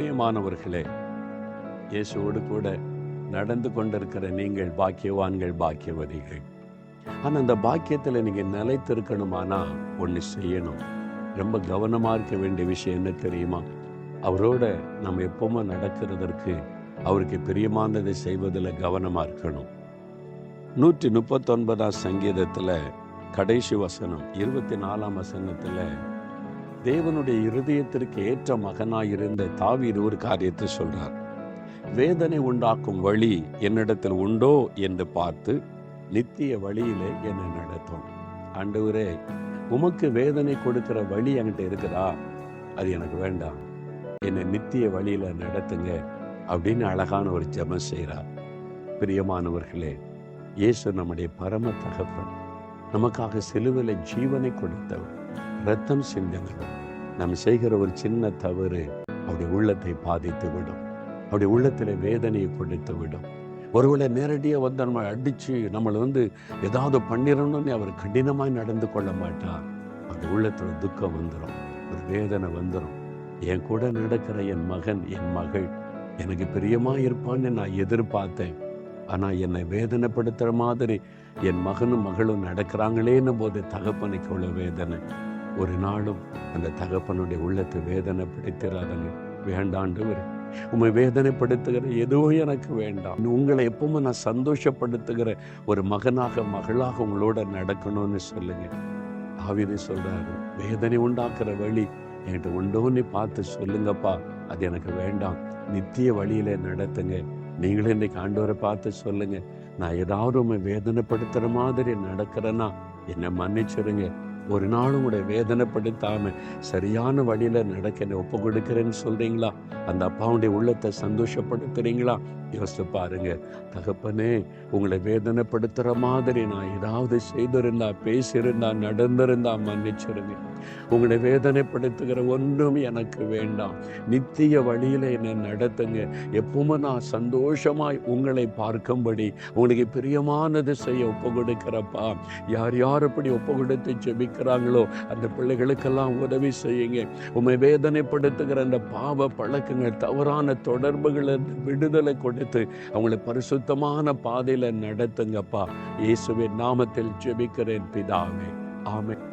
பிரியமானவர்களே, இயேசுவோடு கூட நடந்து கொண்டிருக்கிற நீங்கள் பாக்கியவான்கள், பாக்கியவதிகள். ஆனால் அந்த பாக்கியத்தில் நீங்கள் நிலைத்திருக்கணுமானா ஒன்று செய்யணும். ரொம்ப கவனமாக இருக்க வேண்டிய விஷயம் என்ன தெரியுமா? அவரோட நம்ம எப்பவுமே நடக்கிறதற்கு, அவருக்கு பிரியமானதை செய்வதில் கவனமாக இருக்கணும். 139 சங்கீதத்தில் கடைசி வசனம் 24 வசனத்தில் தேவனுடைய இருதயத்திற்கு ஏற்ற மகனாயிருந்த தாவீது ஒரு காரியத்தை சொல்றார். வேதனை உண்டாக்கும் வழி என்னிடத்தில் உண்டோ என்று பார்த்து நித்திய வழியிலே என்னை நடத்தும். ஆண்டவரே, உமக்கு வேதனை கொடுக்கிற வழி என்கிட்ட இருக்குதா? அது எனக்கு வேண்டாம், என்னை நித்திய வழியில நடத்துங்க அப்படின்னு அழகான ஒரு ஜெபம் செய்கிறார். பிரியமானவர்களே, இயேசு நம்முடைய பரம தகப்பன், நமக்காக சிலுவையில ஜீவனை கொடுத்தவர், ரத்தம் சிந்தினவர். நம்ம செய்கிற ஒரு சின்ன தவறு அவருடைய உள்ளத்தை பாதித்து விடும், அவருடைய உள்ளத்தில் வேதனையை கொடுத்து விடும். ஒருவேளை நேரடியாக வந்து நம்ம அடித்து நம்மளை ஏதாவது பண்ணிடணும்னு அவர் கடினமாய் நடந்து கொள்ள மாட்டார். அவருடைய உள்ளத்தில் துக்கம் வந்துடும், ஒரு வேதனை வந்துடும். என் கூட நடக்கிற என் மகன், என் மகள் எனக்கு பிரியமாக இருப்பான்னு நான் எதிர்பார்த்தேன். ஆனால் என்னை வேதனைப்படுத்துகிற மாதிரி என் மகனும் மகளும் நடக்கிறாங்களேன்னு போது தகப்பனுக்கு உள்ள வேதனை. ஒரு நாளும் அந்த தகப்பனுடைய உள்ளத்தை வேதனைப்படுத்துகிறாதங்க. வேண்டாண்டவர், உண்மை வேதனைப்படுத்துகிற எதுவும் எனக்கு வேண்டாம். உங்களை எப்பவுமே நான் சந்தோஷப்படுத்துகிற ஒரு மகனாக, மகளாக உங்களோட நடக்கணும்னு சொல்லுங்க. தாவீது சொல்றாரு, வேதனை உண்டாக்குற வழி என்கிட்ட உண்டோன்னு பார்த்து சொல்லுங்கப்பா, அது எனக்கு வேண்டாம், நித்திய வழியில நடத்துங்க. நீங்களும் இன்னைக்கு ஆண்டவரை பார்த்து சொல்லுங்க, நான் ஏதாவது உண்மை வேதனைப்படுத்துற மாதிரி நடக்கிறேன்னா என்னை மன்னிச்சிருங்க. ஒரு நாள் உங்களுடைய வேதனைப்படுத்தாம சரியான வழியில நடக்க என்னை ஒப்பு கொடுக்கிறேன்னு சொல்றீங்களா? அந்த அப்பாவுடைய உள்ளத்தை சந்தோஷப்படுத்துறீங்களா? யோசிச்சு பாருங்க. தகப்பனே, உங்களை வேதனைப்படுத்துற மாதிரி நான் ஏதாவது செய்திருந்தா, பேசியிருந்தா, நடந்திருந்தா மன்னிச்சிருங்க. உங்களை வேதனைப்படுத்துகிற ஒன்றும் எனக்கு வேண்டாம், நித்திய வழியில என்னை நடத்துங்க. எப்பவுமே நான் சந்தோஷமாய் உங்களை பார்க்கும்படி உங்களுக்கு பிரியமானது செய்ய ஒப்பு கொடுக்கிறப்பா. யார் யார் அப்படி ஒப்பு கொடுத்து ஜெபிக்கிறாங்களோ அந்த பிள்ளைகளுக்கெல்லாம் உதவி செய்யுங்க. உண்மை வேதனைப்படுத்துகிற அந்த பாவ பழக்கங்கள், தவறான தொடர்புகளை விடுதலை கொடுத்து அவங்களை பரிசுத்தமான பாதையில நடத்துங்கப்பா. இயேசுவின் நாமத்தில் ஜெபிக்கிறேன் பிதாவே, ஆமென்.